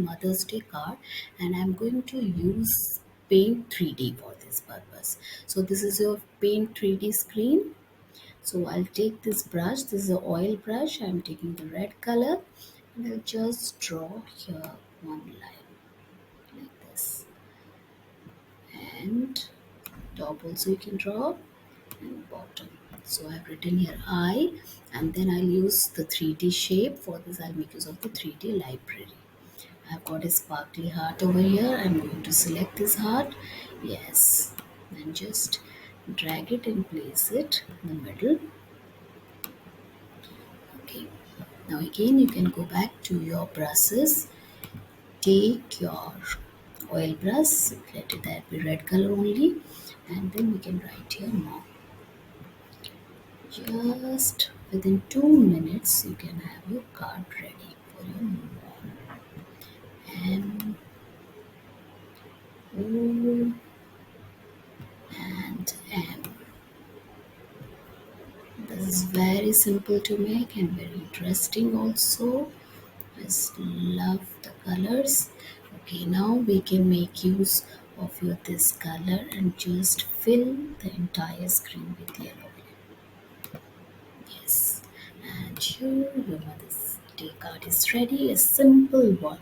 Mother's Day card, and I'm going to use Paint 3D for this purpose. So this is your Paint 3D screen. So I'll take this brush. This is an oil brush. I'm taking the red color, and I'll just draw here one line like this, and top also you can draw, and bottom. So I've written here I, and then I'll use the 3D shape. For this I'll make use of the 3D library. I've got a sparkly heart over here. I'm going to select this heart. Yes, and just drag it and place it in the middle. Okay, now again you can go back to your brushes. Take your oil brush, let it that be red color only, and then we can write here mom. Just within 2 minutes, you can have your card ready for your mom. M O and M. This is very simple to make and very interesting also. Just love the colors. Okay, now we can make use of your this color and just fill the entire screen with yellow. Yes, and here your Mother's Day card is ready. A simple one.